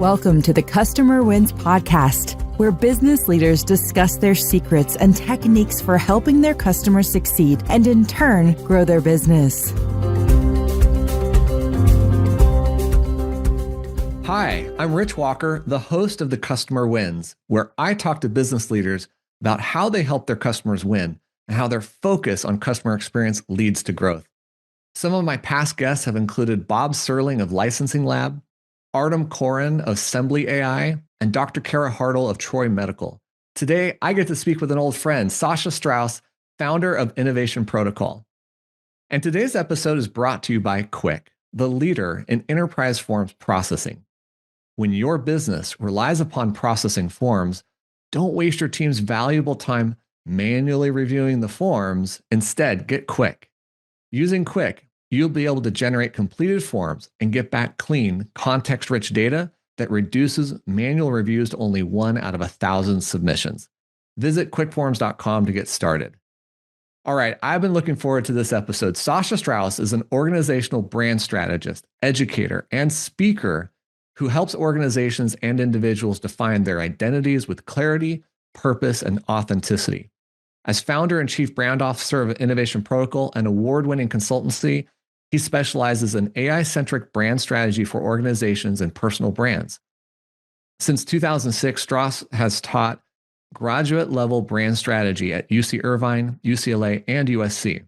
Welcome to the Customer Wins podcast, where business leaders discuss their secrets and techniques for helping their customers succeed and in turn grow their business. Hi, I'm Rich Walker, the host of the Customer Wins, where I talk to business leaders about how they help their customers win and how their focus on customer experience leads to growth. Some of my past guests have included Bob Serling of Licensing Lab, Artem Koren of Assembly AI, and Dr. Kara Hartle of Troy Medical. Today, I get to speak with an old friend, Sasha Strauss, founder of Innovation Protocol. And today's episode is brought to you by Quick, the leader in enterprise forms processing. When your business relies upon processing forms, don't waste your team's valuable time manually reviewing the forms. Instead, get Quick. Using Quick, you'll be able to generate completed forms and get back clean, context-rich data that reduces manual reviews to only 1 out of 1,000 submissions. Visit quickforms.com to get started. All right, I've been looking forward to this episode. Sasha Strauss is an organizational brand strategist, educator, and speaker who helps organizations and individuals define their identities with clarity, purpose, and authenticity. As founder and chief brand officer of Innovation Protocol, an award-winning consultancy, he specializes in AI-centric brand strategy for organizations and personal brands. Since 2006, Strauss has taught graduate-level brand strategy at UC Irvine, UCLA, and USC.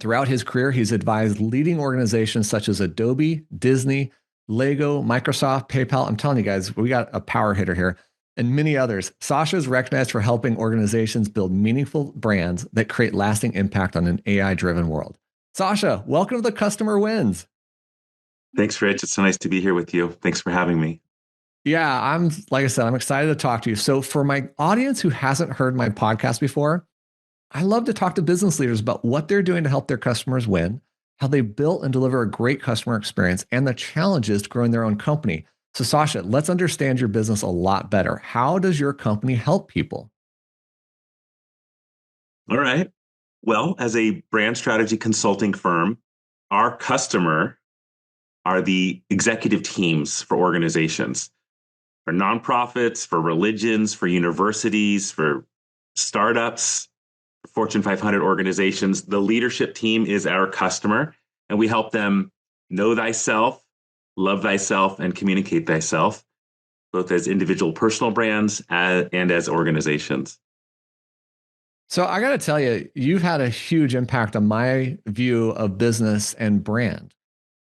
Throughout his career, he's advised leading organizations such as Adobe, Disney, Lego, Microsoft, PayPal. I'm telling you guys, we got a power hitter here, and many others. Sasha is recognized for helping organizations build meaningful brands that create lasting impact on an AI-driven world. Sasha, welcome to the Customer Wins. Thanks, Rich. It's so nice to be here with you. Thanks for having me. Yeah, like I said, I'm excited to talk to you. So for my audience who hasn't heard my podcast before, I love to talk to business leaders about what they're doing to help their customers win, how they built and deliver a great customer experience, and the challenges to growing their own company. So Sasha, let's understand your business a lot better. How does your company help people? All right. Well, as a brand strategy consulting firm, our customer are the executive teams for organizations, for nonprofits, for religions, for universities, for startups, for Fortune 500 organizations. The leadership team is our customer, and we help them know thyself, love thyself, and communicate thyself, both as individual personal brands and as organizations. So I got to tell you, you've had a huge impact on my view of business and brand.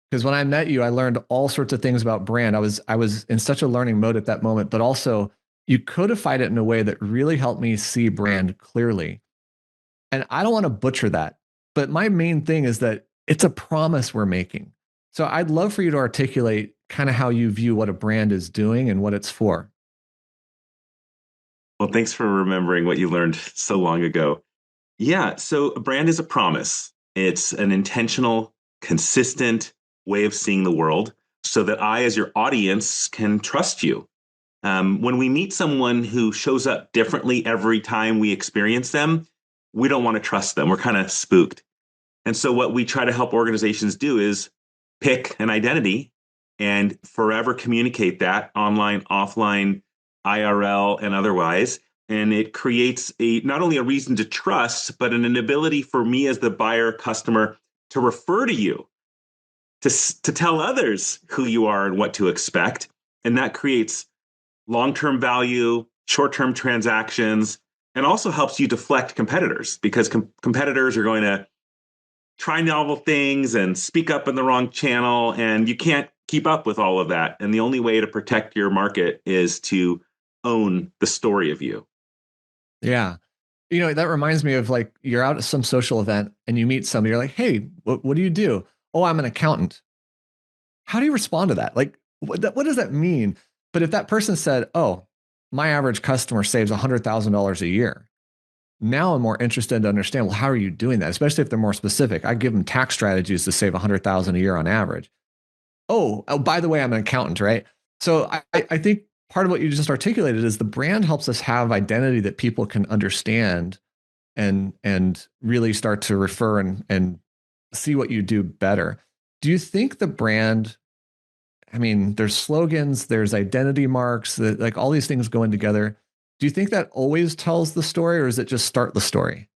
Because when I met you, I learned all sorts of things about brand. I was in such a learning mode at that moment, but also you codified it in a way that really helped me see brand clearly. And I don't want to butcher that, but my main thing is that it's a promise we're making. So I'd love for you to articulate kind of how you view what a brand is doing and what it's for. Well, thanks for remembering what you learned so long ago. Yeah, so a brand is a promise. It's an intentional, consistent way of seeing the world so that I, as your audience, can trust you. When we meet someone who shows up differently every time we experience them, we don't want to trust them. We're kind of spooked. And so what we try to help organizations do is pick an identity and forever communicate that online, offline, IRL, and otherwise. And it creates not only a reason to trust, but an ability for me as the buyer customer to refer to you, to tell others who you are and what to expect. And that creates long-term value, short-term transactions, and also helps you deflect competitors, because competitors are going to try novel things and speak up in the wrong channel, and you can't keep up with all of that. And the only way to protect your market is to own the story of you. Yeah. You know, that reminds me of like you're out at some social event and you meet somebody, you're like, hey, what do you do? Oh, I'm an accountant. How do you respond to that? Like, what does that mean? But if that person said, oh, my average customer saves $100,000 a year. Now I'm more interested to understand, well, how are you doing that? Especially if they're more specific. I give them tax strategies to save $100,000 a year on average. Oh, by the way, I'm an accountant, right? So I think part of what you just articulated is the brand helps us have identity that people can understand and really start to refer and see what you do better. Do you think the brand I mean, there's slogans, there's identity marks, that like all these things going together. Do you think that always tells the story, or does it just start the story?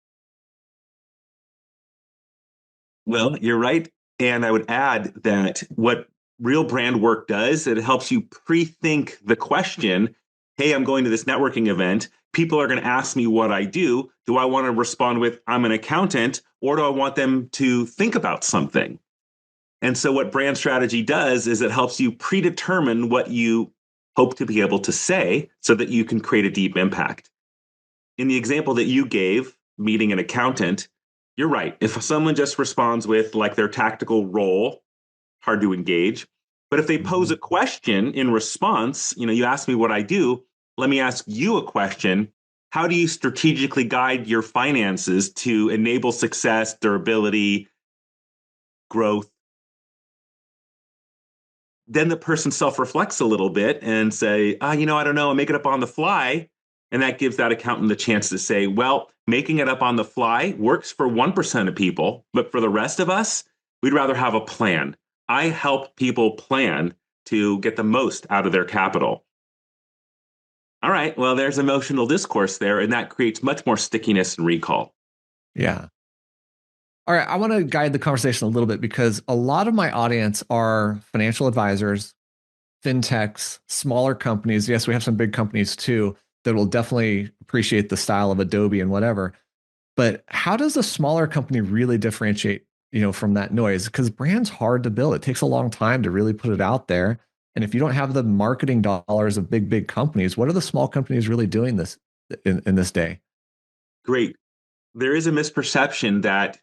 Well, you're right. And I would add that what real brand work does, it helps you pre-think the question, hey, I'm going to this networking event. People are going to ask me what I do. Do I want to respond with, I'm an accountant, or do I want them to think about something? And so what brand strategy does is it helps you predetermine what you hope to be able to say so that you can create a deep impact. In the example that you gave, meeting an accountant, you're right. If someone just responds with like their tactical role, hard to engage. But if they pose a question in response, you ask me what I do, let me ask you a question. How do you strategically guide your finances to enable success, durability, growth? Then the person self-reflects a little bit and say, I don't know, I make it up on the fly. And that gives that accountant the chance to say, well, making it up on the fly works for 1% of people, but for the rest of us, we'd rather have a plan. I help people plan to get the most out of their capital. All right, well, there's emotional discourse there, and that creates much more stickiness and recall. Yeah. All right, I want to guide the conversation a little bit because a lot of my audience are financial advisors, fintechs, smaller companies. Yes, we have some big companies too that will definitely appreciate the style of Adobe and whatever. But how does a smaller company really differentiate, from that noise? Because brand's hard to build. It takes a long time to really put it out there. And if you don't have the marketing dollars of big companies, what are the small companies really doing this in this day? Great. There is a misperception that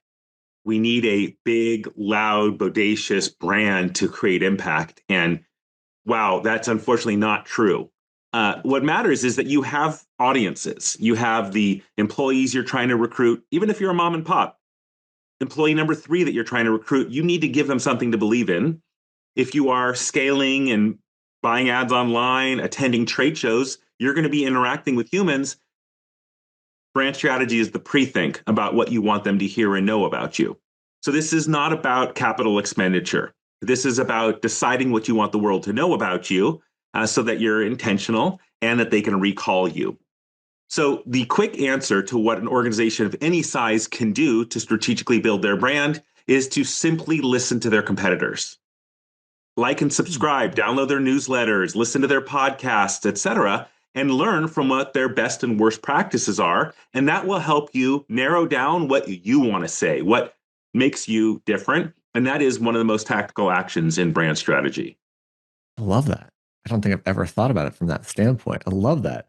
we need a big, loud, bodacious brand to create impact. And wow, that's unfortunately not true. What matters is that you have audiences. You have the employees you're trying to recruit, even if you're a mom and pop. Employee number 3 that you're trying to recruit, you need to give them something to believe in. If you are scaling and buying ads online, attending trade shows, you're going to be interacting with humans. Brand strategy is the pre-think about what you want them to hear and know about you. So this is not about capital expenditure. This is about deciding what you want the world to know about you so that you're intentional and that they can recall you. So the quick answer to what an organization of any size can do to strategically build their brand is to simply listen to their competitors. Like and subscribe, download their newsletters, listen to their podcasts, etc., and learn from what their best and worst practices are. And that will help you narrow down what you want to say, what makes you different. And that is one of the most tactical actions in brand strategy. I love that. I don't think I've ever thought about it from that standpoint. I love that.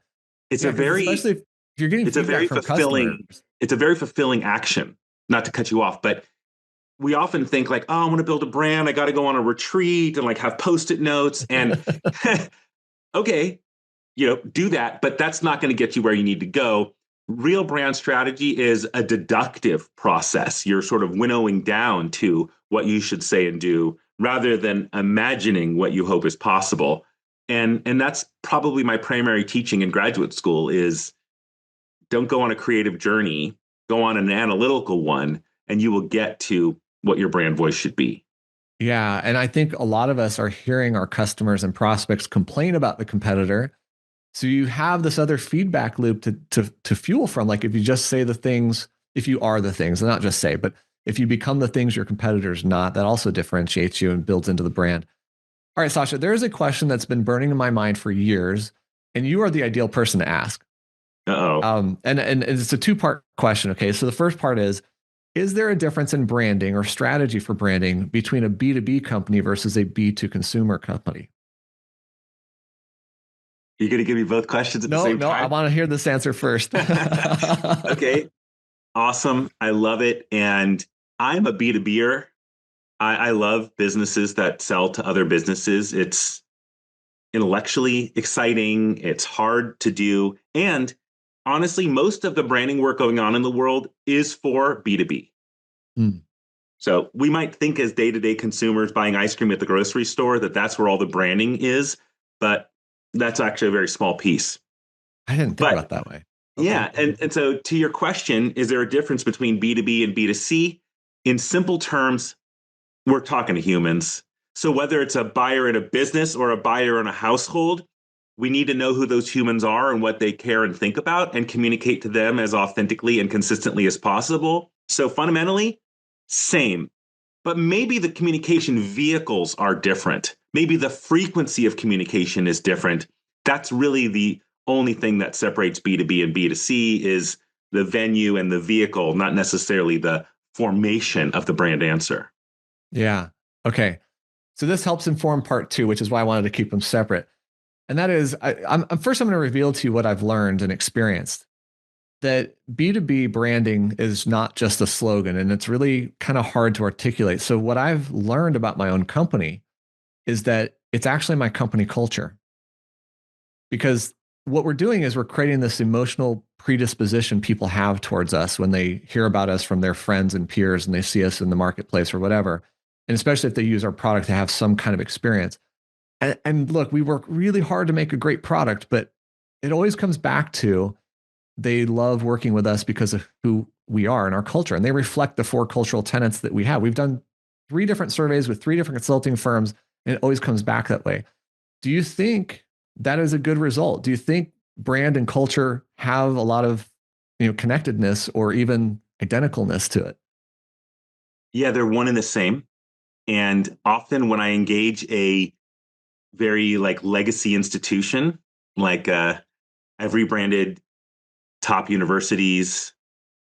It's Yeah, especially if you're getting feedback from customers. It's a very fulfilling action, not to cut you off, but we often think like, oh, I want to build a brand. I got to go on a retreat and like have Post-it notes and okay, do that, but that's not going to get you where you need to go. Real brand strategy is a deductive process. You're sort of winnowing down to what you should say and do rather than imagining what you hope is possible. And that's probably my primary teaching in graduate school is don't go on a creative journey, go on an analytical one, and you will get to what your brand voice should be. Yeah. And I think a lot of us are hearing our customers and prospects complain about the competitor. So you have this other feedback loop to fuel from. Like if you just say the things, if you are the things, and not just say, but if you become the things your competitor's not, that also differentiates you and builds into the brand. All right, Sasha, there is a question that's been burning in my mind for years, and you are the ideal person to ask. And it's a two-part question. Okay, so the first part is there a difference in branding or strategy for branding between a B2B company versus a B2 consumer company? You're going to give me both questions at the same time? No, I want to hear this answer first. Okay, awesome. I love it. And I'm a B2B'er. I love businesses that sell to other businesses. It's intellectually exciting. It's hard to do. And honestly, most of the branding work going on in the world is for B2B. Mm. So we might think as day-to-day consumers buying ice cream at the grocery store that that's where all the branding is, but that's actually a very small piece. I didn't think about it that way. Okay. Yeah. And so to your question, is there a difference between B2B and B2C? In simple terms, we're talking to humans. So whether it's a buyer in a business or a buyer in a household, we need to know who those humans are and what they care and think about and communicate to them as authentically and consistently as possible. So fundamentally, same. But maybe the communication vehicles are different. Maybe the frequency of communication is different. That's really the only thing that separates B2B and B2C is the venue and the vehicle, not necessarily the formation of the brand answer. Yeah. Okay. So this helps inform part two, which is why I wanted to keep them separate. And that is, I'm first, I'm going to reveal to you what I've learned and experienced. That B2B branding is not just a slogan, and it's really kind of hard to articulate. So what I've learned about my own company is that it's actually my company culture. Because what we're doing is we're creating this emotional predisposition people have towards us when they hear about us from their friends and peers and they see us in the marketplace or whatever. And especially if they use our product to have some kind of experience. And look, we work really hard to make a great product, but it always comes back to they love working with us because of who we are and our culture. And they reflect the four cultural tenets that we have. We've done 3 different surveys with 3 different consulting firms, and it always comes back that way. Do you think that is a good result? Do you think brand and culture have a lot of, connectedness or even identicalness to it? Yeah, they're one and the same. And often when I engage a very like legacy institution, like I've rebranded top universities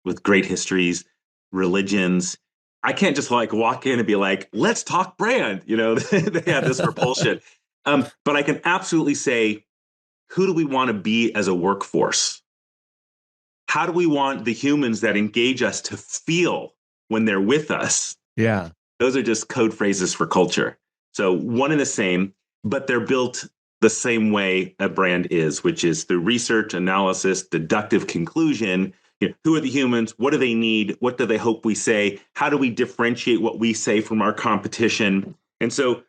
with great histories, religions. I can't just like walk in and be like, let's talk brand. They have this repulsion. But I can absolutely say, who do we want to be as a workforce? How do we want the humans that engage us to feel when they're with us? Yeah. Those are just code phrases for culture. So one and the same, but they're built the same way a brand is, which is through research, analysis, deductive conclusion. Who are the humans? What do they need? What do they hope we say? How do we differentiate what we say from our competition? And so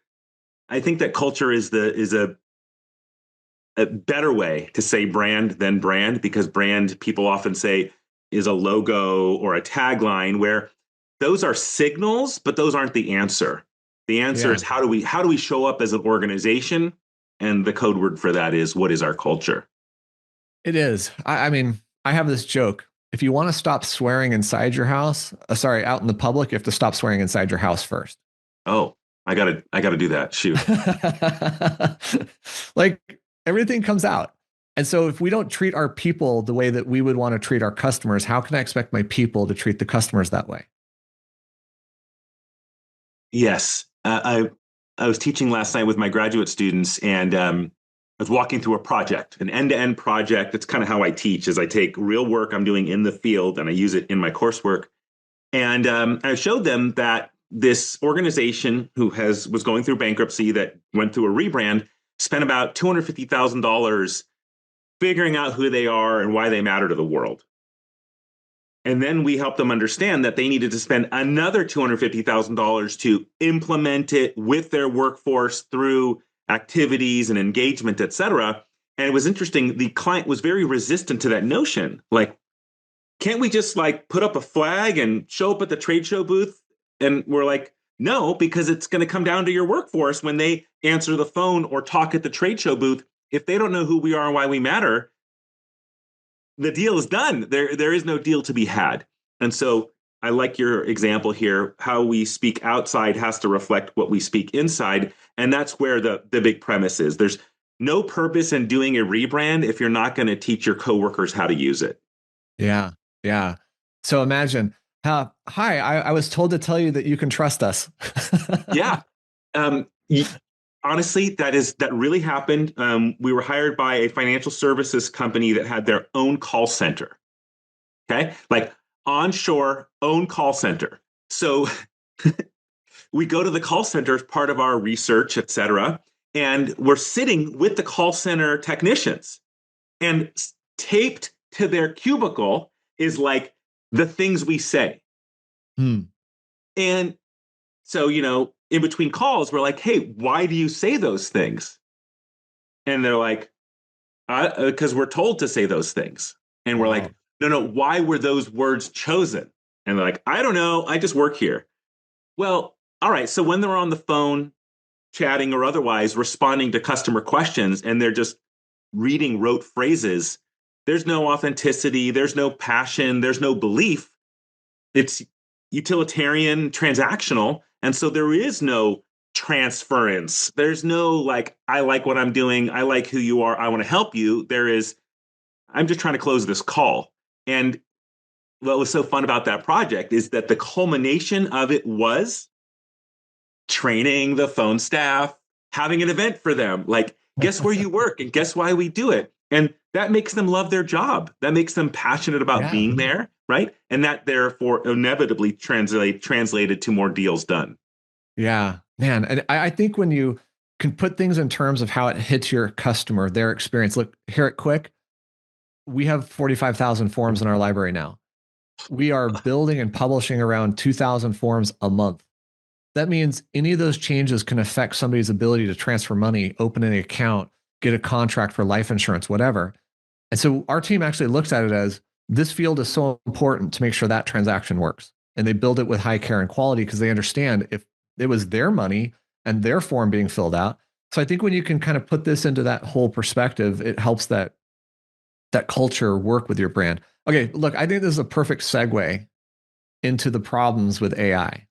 I think that culture is a better way to say brand than brand, because brand, people often say, is a logo or a tagline, where those are signals, but those aren't the answer. The answer is how do we show up as an organization? And the code word for that is, what is our culture? It is. I mean, I have this joke. If you want to stop swearing inside your house, out in the public, you have to stop swearing inside your house first. Oh, I gotta do that. Shoot. Like everything comes out. And so if we don't treat our people the way that we would want to treat our customers, how can I expect my people to treat the customers that way? Yes. I was teaching last night with my graduate students, and I was walking through a project, an end-to-end project. That's kind of how I teach, is I take real work I'm doing in the field and I use it in my coursework. And I showed them that this organization was going through bankruptcy, that went through a rebrand, spent about $250,000 figuring out who they are and why they matter to the world. And then we helped them understand that they needed to spend another $250,000 to implement it with their workforce through activities and engagement, et cetera. And it was interesting. The client was very resistant to that notion. Like, can't we just like put up a flag and show up at the trade show booth? And we're like, no, because it's going to come down to your workforce when they answer the phone or talk at the trade show booth. If they don't know who we are and why we matter, the deal is done. There is no deal to be had. And so I like your example here. How we speak outside has to reflect what we speak inside. And that's where the big premise is. There's no purpose in doing a rebrand if you're not going to teach your coworkers how to use it. Yeah. Yeah. So imagine, hi, I was told to tell you that you can trust us. Yeah. Honestly, that really happened. We were hired by a financial services company that had their own call center. Okay, like onshore own call center. So we go to the call center as part of our research, et cetera, and we're sitting with the call center technicians, and taped to their cubicle is like the things we say. And so, in between calls, we're like, hey, why do you say those things? And they're like, because we're told to say those things. And we're like, no, why were those words chosen? And they're like, I don't know. I just work here. Well, all right. So when they're on the phone, chatting or otherwise, responding to customer questions, and they're just reading rote phrases. There's no authenticity, there's no passion, there's no belief. It's utilitarian, transactional. And so there is no transference. There's no like, I like what I'm doing. I like who you are. I want to help you. There is, I'm just trying to close this call. And what was so fun about that project is that the culmination of it was training the phone staff, having an event for them. Like, guess where you work and guess why we do it. And that makes them love their job. That makes them passionate about being there, right? And that therefore inevitably translated to more deals done. Yeah, man. And I think when you can put things in terms of how it hits your customer, their experience. Look, here at Quick, we have 45,000 forms in our library now. We are building and publishing around 2,000 forms a month. That means any of those changes can affect somebody's ability to transfer money, open an account, get a contract for life insurance, whatever. And so our team actually looks at it as this field is so important to make sure that transaction works. And they build it with high care and quality because they understand if it was their money and their form being filled out. So I think when you can kind of put this into that whole perspective, it helps that culture work with your brand. Okay, look, I think this is a perfect segue into the problems with AI.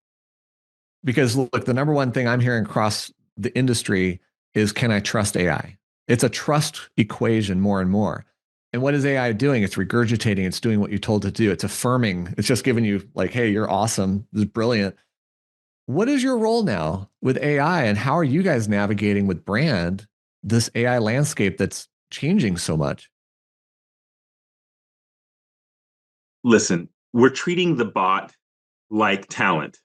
Because look, the number one thing I'm hearing across the industry is, can I trust AI? It's a trust equation more and more. And what is AI doing? It's regurgitating. It's doing what you told it to do. It's affirming. It's just giving you like, hey, you're awesome. This is brilliant. What is your role now with AI, and how are you guys navigating with brand this AI landscape that's changing so much? Listen, we're treating the bot like talent,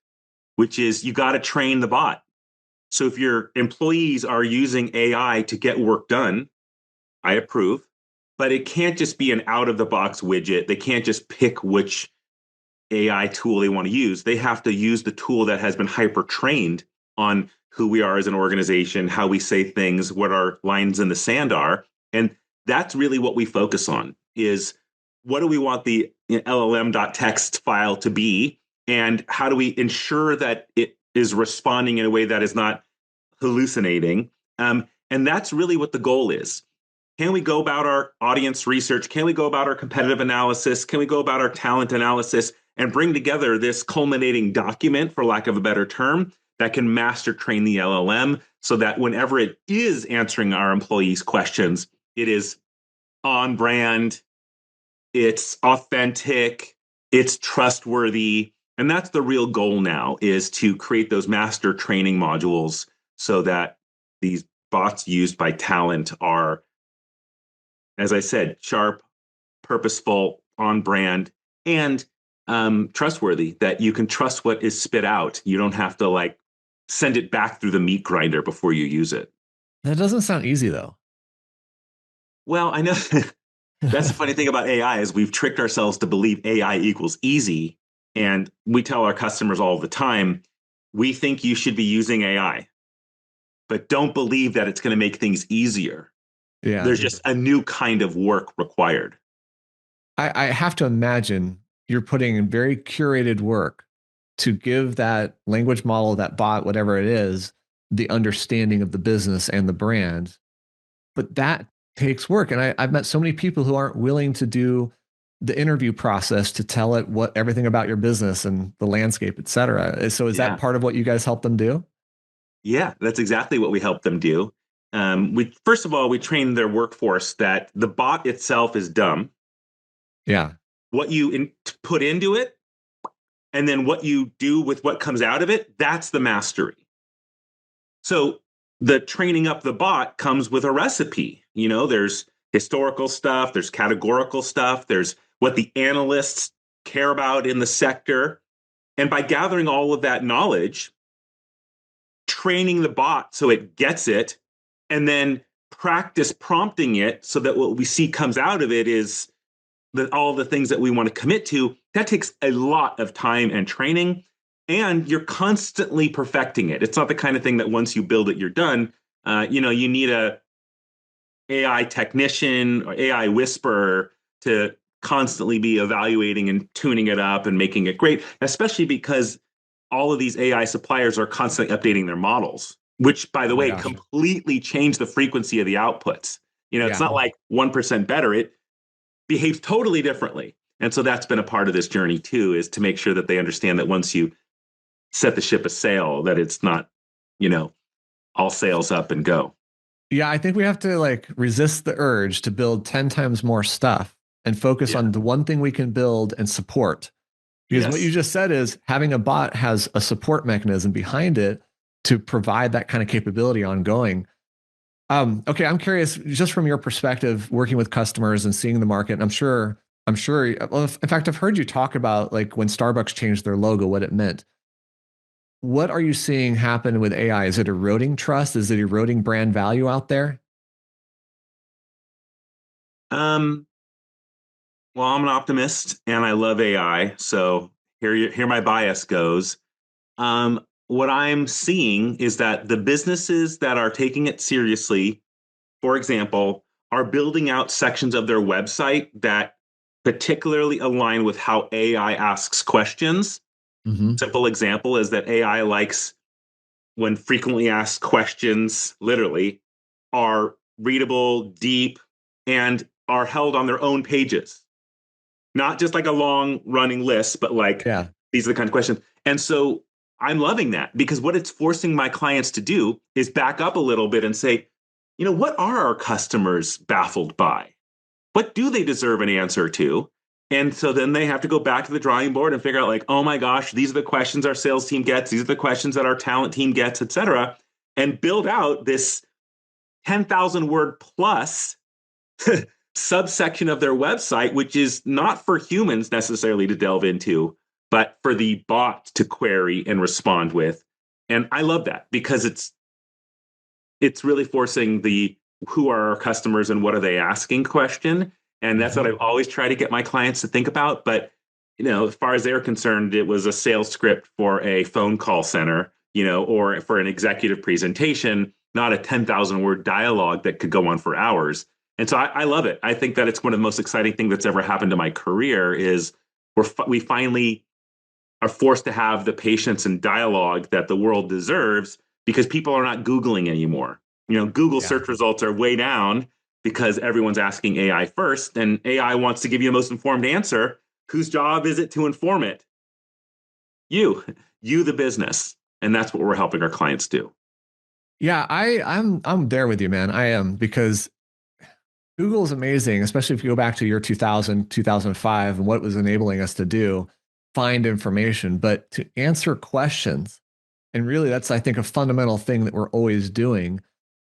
which is you got to train the bot. So if your employees are using AI to get work done, I approve, but it can't just be an out of the box widget. They can't just pick which AI tool they want to use. They have to use the tool that has been hyper trained on who we are as an organization, how we say things, what our lines in the sand are. And that's really what we focus on is what do we want the LLM.txt file to be? And how do we ensure that it is responding in a way that is not hallucinating? And that's really what the goal is. Can we go about our audience research? Can we go about our competitive analysis? Can we go about our talent analysis and bring together this culminating document, for lack of a better term, that can master train the LLM so that whenever it is answering our employees' questions, it is on brand, it's authentic, it's trustworthy. And that's the real goal now, is to create those master training modules so that these bots used by talent are, as I said, sharp, purposeful, on brand, and trustworthy, that you can trust what is spit out. You don't have to like send it back through the meat grinder before you use it. That doesn't sound easy though. Well, I know that's the funny thing about AI is we've tricked ourselves to believe AI equals easy. And we tell our customers all the time, we think you should be using AI, but don't believe that it's going to make things easier. Yeah. There's just a new kind of work required. I have to imagine you're putting in very curated work to give that language model, that bot, whatever it is, the understanding of the business and the brand. But that takes work. And I've met so many people who aren't willing to do the interview process to tell it what everything about your business and the landscape, et cetera. So is that part of what you guys help them do? Yeah, that's exactly what we help them do. We first of all, we train their workforce that the bot itself is dumb. Yeah. What you put into it, and then what you do with what comes out of it, that's the mastery. So the training up the bot comes with a recipe. You know, there's historical stuff, there's categorical stuff, there's what the analysts care about in the sector. And by gathering all of that knowledge, training the bot so it gets it, and then practice prompting it so that what we see comes out of it is all the things that we want to commit to, that takes a lot of time and training, and you're constantly perfecting it. It's not the kind of thing that once you build it, you're done. You need a AI technician or AI whisperer to constantly be evaluating and tuning it up and making it great, especially because all of these AI suppliers are constantly updating their models. which, by the Oh my way, gosh. completely changed the frequency of the outputs. It's Yeah. not like 1% better. It behaves totally differently. And so that's been a part of this journey too, is to make sure that they understand that once you set the ship a sail, that it's not, all sails up and go. Yeah, I think we have to like resist the urge to build 10 times more stuff and focus Yeah. on the one thing we can build and support. Because what you Yes. just said is having a bot has a support mechanism behind it to provide that kind of capability ongoing. Okay, I'm curious, just from your perspective, working with customers and seeing the market. And I'm sure. Well, in fact, I've heard you talk about like when Starbucks changed their logo, what it meant. What are you seeing happen with AI? Is it eroding trust? Is it eroding brand value out there? Um, well, I'm an optimist and I love AI. So here my bias goes. What I'm seeing is that the businesses that are taking it seriously, for example, are building out sections of their website that particularly align with how AI asks questions. Mm-hmm. Simple example is that AI likes when frequently asked questions, literally, are readable, deep, and are held on their own pages. Not just like a long running list, but like Yeah. these are the kind of questions. And so I'm loving that because what it's forcing my clients to do is back up a little bit and say, what are our customers baffled by? What do they deserve an answer to? And so then they have to go back to the drawing board and figure out like, oh my gosh, these are the questions our sales team gets. These are the questions that our talent team gets, et cetera, and build out this 10,000 word plus subsection of their website, which is not for humans necessarily to delve into, but for the bot to query and respond with. And I love that because it's really forcing the who are our customers and what are they asking question. And that's what Mm-hmm. I've always tried to get my clients to think about. But, as far as they're concerned, it was a sales script for a phone call center, or for an executive presentation, not a 10,000 word dialogue that could go on for hours. And so I love it. I think that it's one of the most exciting things that's ever happened to my career is we finally are forced to have the patience and dialogue that the world deserves because people are not Googling anymore. Google Yeah. search results are way down because everyone's asking AI first, and AI wants to give you the most informed answer. Whose job is it to inform it? You, you, the business. And that's what we're helping our clients do. Yeah, I'm there with you, man. I am because Google is amazing, especially if you go back to year 2000, 2005 and what it was enabling us to do, find information, but to answer questions. And really that's I think a fundamental thing that we're always doing,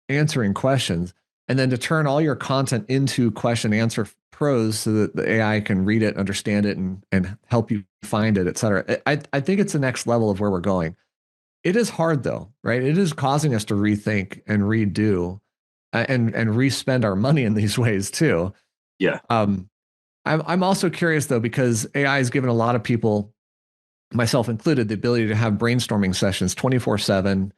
answering questions, and then to turn all your content into question answer prose so that the AI can read it, understand it, and help you find it, et cetera. I think it's the next level of where we're going. It is hard though, right? It is causing us to rethink and redo and re-spend our money in these ways too. Yeah. Um, I'm also curious though because AI has given a lot of people, myself included, the ability to have brainstorming sessions 24/7,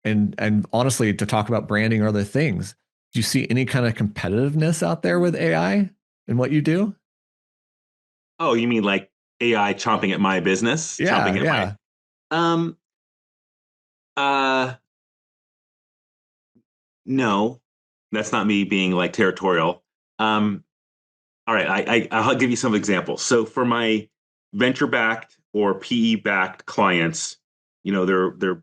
and honestly to talk about branding or other things. Do you see any kind of competitiveness out there with AI in what you do? Oh, you mean like AI chomping at my business, Yeah, chomping at my yeah. um uh no, that's not me being like territorial. Um All right, I'll give you some examples. So for my venture backed or PE backed clients, they're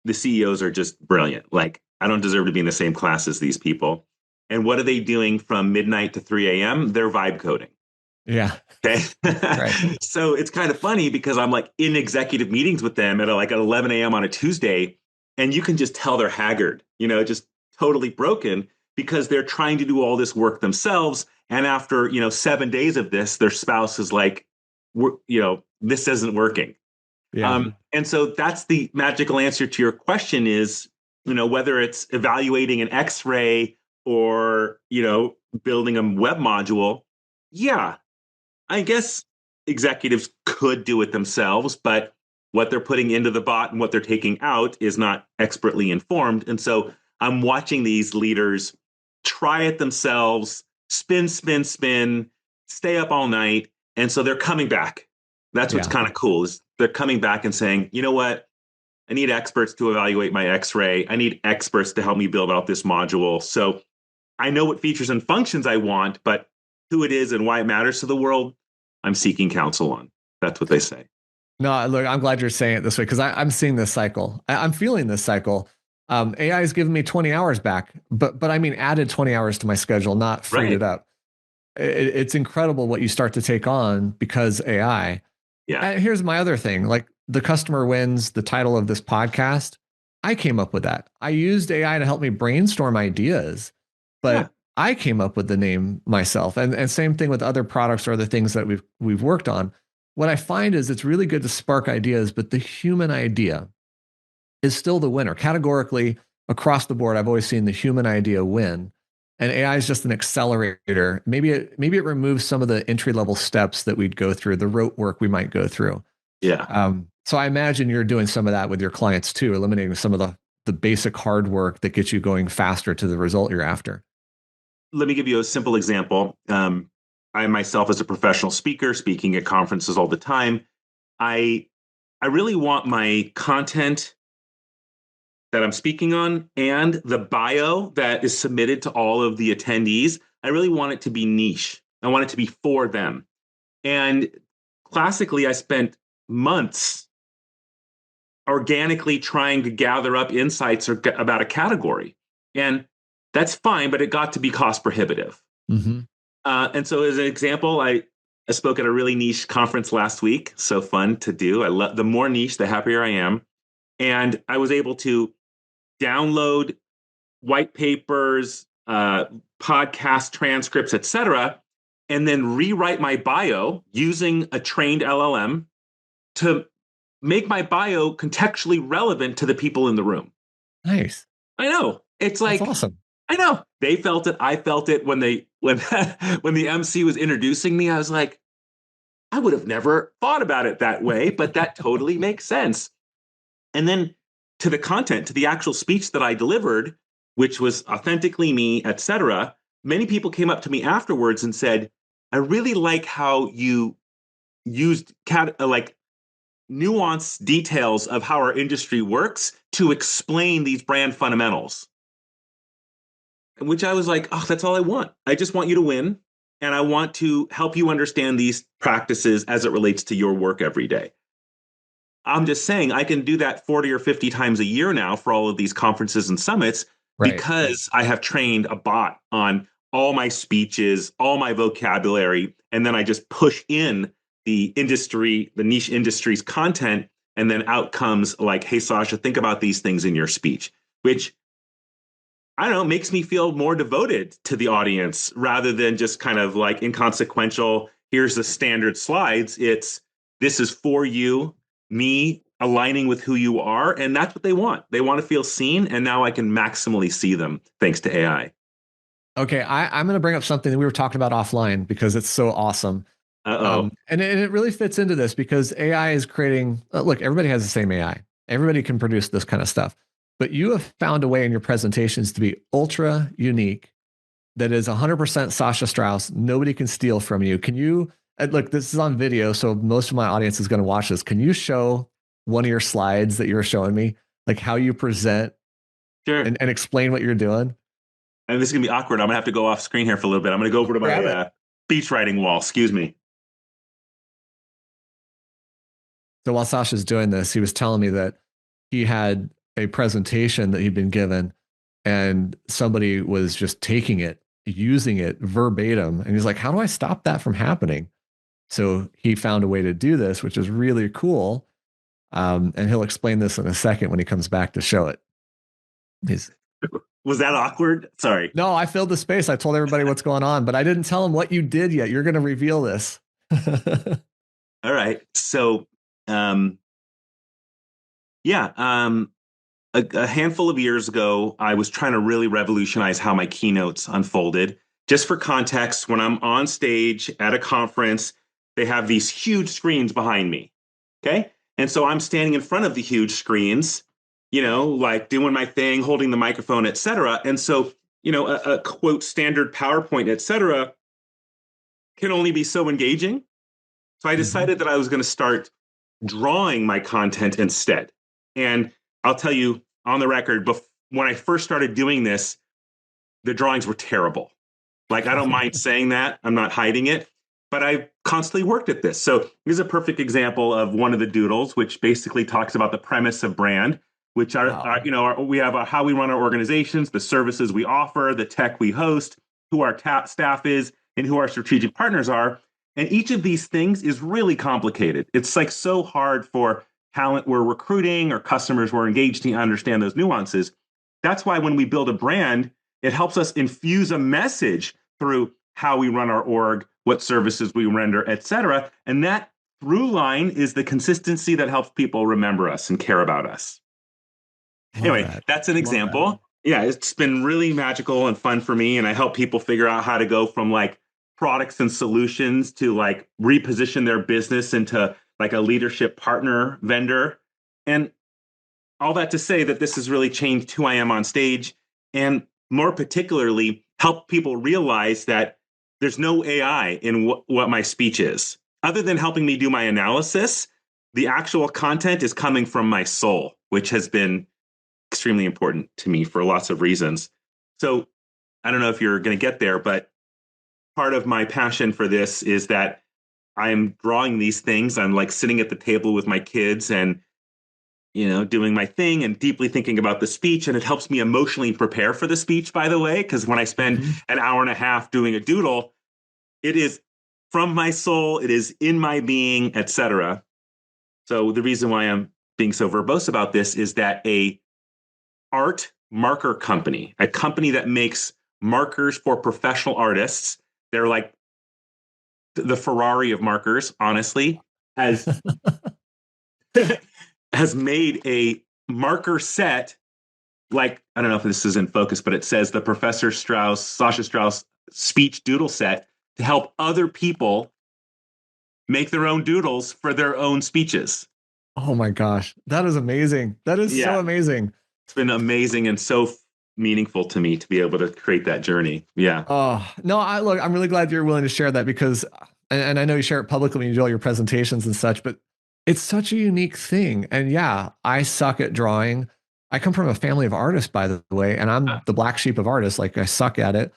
the CEOs are just brilliant. Like I don't deserve to be in the same class as these people. And what are they doing from midnight to 3 a.m.? They're vibe coding. Yeah. Okay. Right. So it's kind of funny because I'm like in executive meetings with them at 11 a.m. on a Tuesday, and you can just tell they're haggard, just totally broken because they're trying to do all this work themselves. And after, 7 days of this, their spouse is like, this isn't working. Yeah. And so that's the magical answer to your question is, whether it's evaluating an X-ray or, building a web module. Yeah, I guess executives could do it themselves, but what they're putting into the bot and what they're taking out is not expertly informed. And so I'm watching these leaders try it themselves, spin, spin, spin, stay up all night. And so they're coming back. That's what's Yeah. kind of cool is they're coming back and saying, you know what? I need experts to evaluate my X-ray. I need experts to help me build out this module. So I know what features and functions I want, but who it is and why it matters to the world, I'm seeking counsel on. That's what they say. No, look, I'm glad you're saying it this way because I'm seeing this cycle. I'm feeling this cycle. AI has given me 20 hours back, but I mean added 20 hours to my schedule, not freed it up. It's incredible what you start to take on because AI. Yeah. And here's my other thing, like the customer wins, the title of this podcast. I came up with that. I used AI to help me brainstorm ideas, but I came up with the name myself. And same thing with other products or other things that we've worked on. What I find is it's really good to spark ideas, but the human idea is still the winner. Categorically, across the board, I've always seen the human idea win. And AI is just an accelerator. Maybe it removes some of the entry-level steps that we'd go through, the rote work we might go through. Yeah. So I imagine you're doing some of that with your clients too, eliminating some of the basic hard work that gets you going faster to the result you're after. Let me give you a simple example. I myself, as a professional speaker, speaking at conferences all the time, I really want my content that I'm speaking on and the bio that is submitted to all of the attendees, I really want it to be niche. I want it to be for them. And classically, I spent months organically trying to gather up insights about a category. And that's fine, but it got to be cost prohibitive. Mm-hmm. And so as an example, I spoke at a really niche conference last week. So fun to do. I love the more niche, the happier I am. And I was able to download white papers, podcast transcripts, etc., and then rewrite my bio using a trained LLM to make my bio contextually relevant to the people in the room. Nice. I know. It's like, that's awesome. I know. They felt it. I felt it when when the MC was introducing me. I was like, I would have never thought about it that way, but that totally makes sense. And then to the content, to the actual speech that I delivered, which was authentically me, etc., many people came up to me afterwards and said, I really like how you used like nuanced details of how our industry works to explain these brand fundamentals. Which I was like, oh, that's all I want. I just want you to win. And I want to help you understand these practices as it relates to your work every day. I'm just saying I can do that 40 or 50 times a year now for all of these conferences and summits because I have trained a bot on all my speeches, all my vocabulary, and then I just push in the industry, the niche industry's content, and then out comes like, hey, Sasha, think about these things in your speech, which, I don't know, makes me feel more devoted to the audience rather than just kind of like inconsequential, here's the standard slides. It's, this is for you, me aligning with who you are. And that's what they want. They want to feel seen. And now I can maximally see them thanks to AI. Okay, I'm going to bring up something that we were talking about offline because it's so awesome. And it really fits into this because AI is creating, look, everybody has the same AI. Everybody can produce this kind of stuff. But you have found a way in your presentations to be ultra unique that is 100% Sasha Strauss. Nobody can steal from you. Can you, look, this is on video, so most of my audience is going to watch this. Can you show one of your slides that you were showing me, like how you present and explain what you're doing? And this is going to be awkward. I'm going to have to go off screen here for a little bit. I'm going to go over to my speech writing wall. Excuse me. So while Sasha's doing this, he was telling me that he had a presentation that he'd been given and somebody was just taking it, using it verbatim. And he's like, how do I stop that from happening? So he found a way to do this, which is really cool. And he'll explain this in a second when he comes back to show it. Was that awkward? Sorry. No, I filled the space. I told everybody what's going on, but I didn't tell them what you did yet. You're going to reveal this. All right. So, a handful of years ago, I was trying to really revolutionize how my keynotes unfolded. Just for context, when I'm on stage at a conference, they have these huge screens behind me. Okay. And so I'm standing in front of the huge screens, you know, like doing my thing, holding the microphone, et cetera. And so, you know, a quote standard PowerPoint, et cetera, can only be so engaging. So I decided that I was going to start drawing my content instead. And I'll tell you on the record, when I first started doing this, the drawings were terrible. Like, I don't mind saying that. I'm not hiding it, but I constantly worked at this. So here's a perfect example of one of the doodles, which basically talks about the premise of brand, which we have how we run our organizations, the services we offer, the tech we host, who our staff is, and who our strategic partners are. And each of these things is really complicated. It's like so hard for talent we're recruiting or customers we're engaged to understand those nuances. That's why when we build a brand, it helps us infuse a message through how we run our org, what services we render, et cetera. And that through line is the consistency that helps people remember us and care about us. Anyway, that's an example. Yeah, it's been really magical and fun for me. And I help people figure out how to go from like products and solutions to like reposition their business into like a leadership partner vendor. And all that to say that this has really changed who I am on stage, and more particularly help people realize that there's no AI in what my speech is. Other than helping me do my analysis, the actual content is coming from my soul, which has been extremely important to me for lots of reasons. So I don't know if you're going to get there, but part of my passion for this is that I'm drawing these things. I'm like sitting at the table with my kids and doing my thing and deeply thinking about the speech. And it helps me emotionally prepare for the speech, by the way, because when I spend an hour and a half doing a doodle, it is from my soul, it is in my being, etc. So the reason why I'm being so verbose about this is that a art marker company, a company that makes markers for professional artists, they're like the Ferrari of markers, honestly, has has made a marker set, like, I don't know if this is in focus, but it says the Sasha Strauss speech doodle set to help other people make their own doodles for their own speeches. Oh my gosh, that is amazing. That is so amazing. It's been amazing and so meaningful to me to be able to create that journey. Yeah. Oh, no, I'm really glad you're willing to share that because, and I know you share it publicly when you do all your presentations and such, but it's such a unique thing. And yeah, I suck at drawing. I come from a family of artists, by the way, and I'm the black sheep of artists. Like, I suck at it.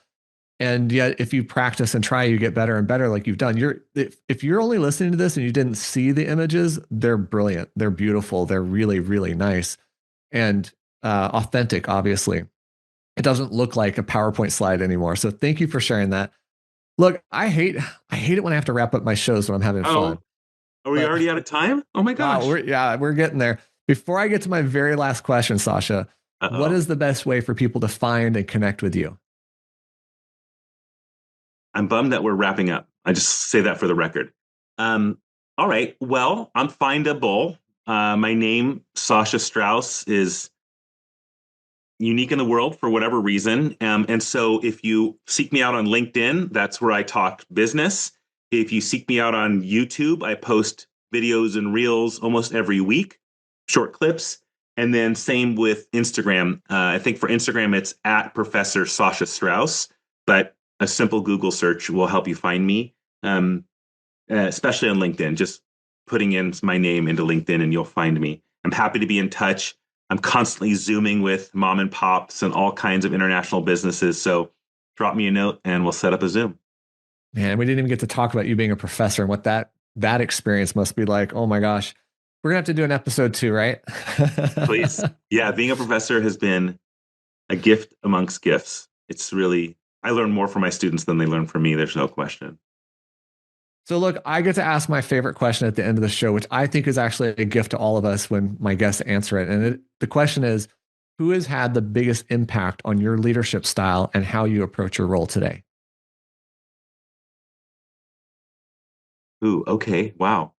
And yet, if you practice and try, you get better and better, like you've done. If you're only listening to this and you didn't see the images, they're brilliant. They're beautiful. They're really, really nice and authentic, obviously. It doesn't look like a PowerPoint slide anymore. So thank you for sharing that. Look, I hate it when I have to wrap up my shows when I'm having fun. Are we already out of time? Oh my gosh. Wow, we're getting there. Before I get to my very last question, Sasha, what is the best way for people to find and connect with you? I'm bummed that we're wrapping up. I just say that for the record. All right. Well, I'm findable. My name, Sasha Strauss, is unique in the world for whatever reason. And so if you seek me out on LinkedIn, that's where I talk business. If you seek me out on YouTube, I post videos and reels almost every week, short clips. And then same with Instagram. I think for Instagram, it's at Professor Sasha Strauss, but a simple Google search will help you find me, especially on LinkedIn. Just putting in my name into LinkedIn and you'll find me. I'm happy to be in touch. I'm constantly Zooming with mom and pops and all kinds of international businesses. So drop me a note and we'll set up a Zoom. Man, we didn't even get to talk about you being a professor and what that experience must be like. Oh my gosh. We're going to have to do an episode 2, right? Please. Yeah, being a professor has been a gift amongst gifts. It's really, I learn more from my students than they learn from me. There's no question. So look, I get to ask my favorite question at the end of the show, which I think is actually a gift to all of us when my guests answer it. And the question is, who has had the biggest impact on your leadership style and how you approach your role today? Ooh, okay. Wow.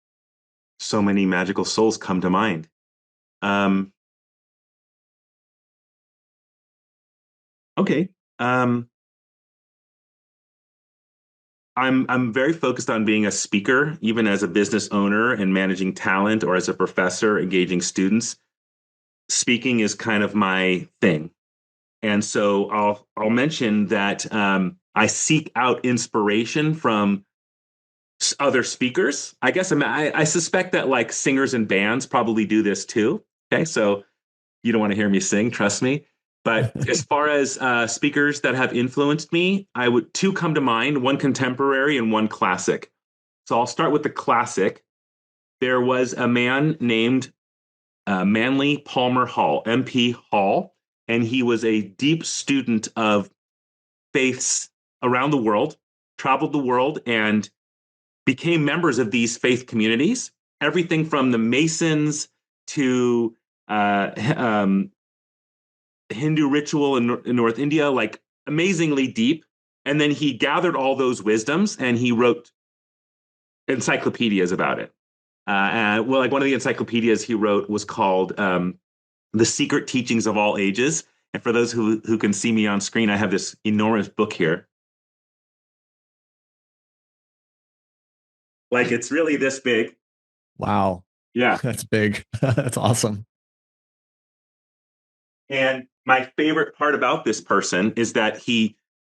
So many magical souls come to mind. Okay. I'm very focused on being a speaker, even as a business owner and managing talent, or as a professor engaging students. Speaking is kind of my thing, and so I'll mention that I seek out inspiration from other speakers. I guess I suspect that like singers and bands probably do this too. Okay, so you don't want to hear me sing, trust me. But as far as speakers that have influenced me, two come to mind, one contemporary and one classic. So I'll start with the classic. There was a man named Manly Palmer Hall, MP Hall, and he was a deep student of faiths around the world, traveled the world, and became members of these faith communities, everything from the Masons to Hindu ritual in North India, like amazingly deep. And then he gathered all those wisdoms and he wrote encyclopedias about it. Like one of the encyclopedias he wrote was called The Secret Teachings of All Ages. And for those who can see me on screen, I have this enormous book here. Like it's really this big. Wow. Yeah. That's big. That's awesome. And my favorite part about this person is that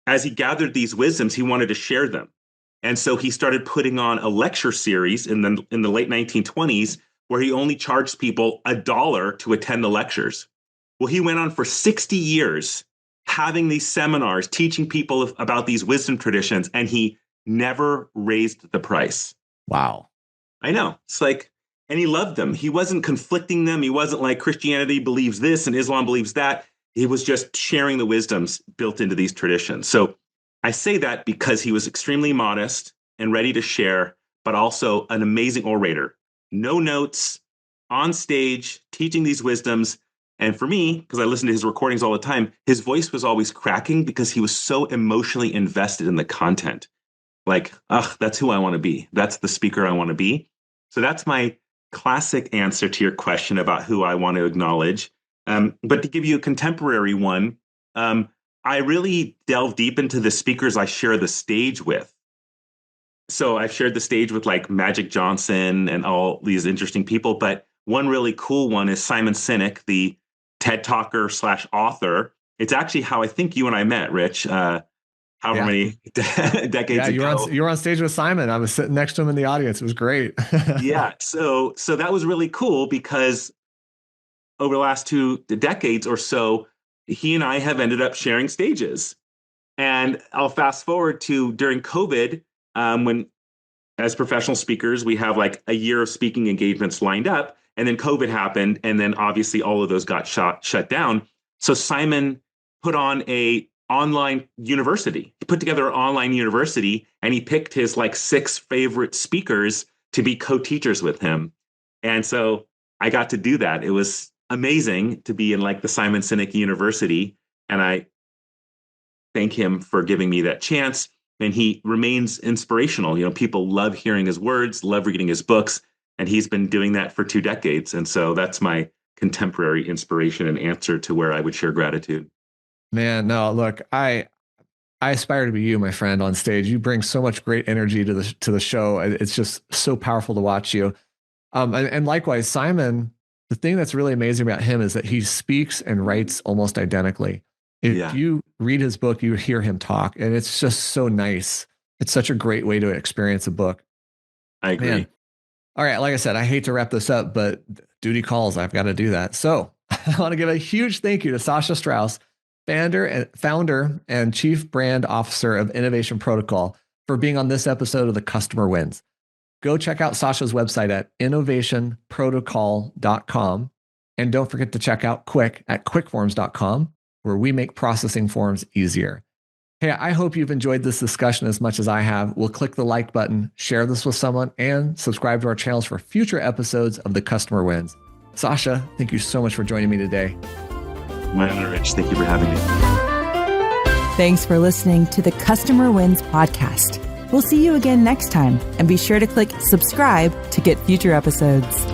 as he gathered these wisdoms, he wanted to share them. And so he started putting on a lecture series in the late 1920s where he only charged people $1 to attend the lectures. Well, he went on for 60 years having these seminars, teaching people about these wisdom traditions, and he never raised the price. Wow. I know. It's like, and he loved them. He wasn't conflicting them. He wasn't like Christianity believes this and Islam believes that. He was just sharing the wisdoms built into these traditions. So I say that because he was extremely modest and ready to share, but also an amazing orator. No notes, on stage, teaching these wisdoms. And for me, because I listen to his recordings all the time, his voice was always cracking because he was so emotionally invested in the content. Like, that's who I want to be. That's the speaker I want to be. So that's my classic answer to your question about who I want to acknowledge. But to give you a contemporary one, I really delve deep into the speakers I share the stage with. So I've shared the stage with like Magic Johnson and all these interesting people. But one really cool one is Simon Sinek, the TED Talker / author. It's actually how I think you and I met, Rich. However many decades ago. You were on stage with Simon. I was sitting next to him in the audience. It was great. Yeah. So that was really cool because over the last 2 decades or so, he and I have ended up sharing stages. And I'll fast forward to during COVID, when as professional speakers, we have like a year of speaking engagements lined up. And then COVID happened. And then obviously all of those got shut down. So Simon put on a online university. He put together an online university and he picked his like 6 favorite speakers to be co-teachers with him. And so I got to do that. It was amazing to be in like the Simon Sinek University. And I thank him for giving me that chance. And he remains inspirational. You know, people love hearing his words, love reading his books. And he's been doing that for 2 decades. And so that's my contemporary inspiration and answer to where I would share gratitude. Man, no, look, I aspire to be you, my friend, on stage. You bring so much great energy to the show. It's just so powerful to watch you. And likewise, Simon, the thing that's really amazing about him is that he speaks and writes almost identically. If you read his book, you hear him talk, and it's just so nice. It's such a great way to experience a book. I agree. Man. All right, like I said, I hate to wrap this up, but duty calls. I've got to do that. So I want to give a huge thank you to Sasha Strauss, founder and chief brand officer of Innovation Protocol, for being on this episode of The Customer Wins. Go check out Sasha's website at innovationprotocol.com. And don't forget to check out Quick at quickforms.com, where we make processing forms easier. Hey, I hope you've enjoyed this discussion as much as I have. We'll click the like button, share this with someone, and subscribe to our channels for future episodes of The Customer Wins. Sasha, thank you so much for joining me today. My honor, Rich. Thank you for having me. Thanks for listening to the Customer Wins podcast. We'll see you again next time, and be sure to click subscribe to get future episodes.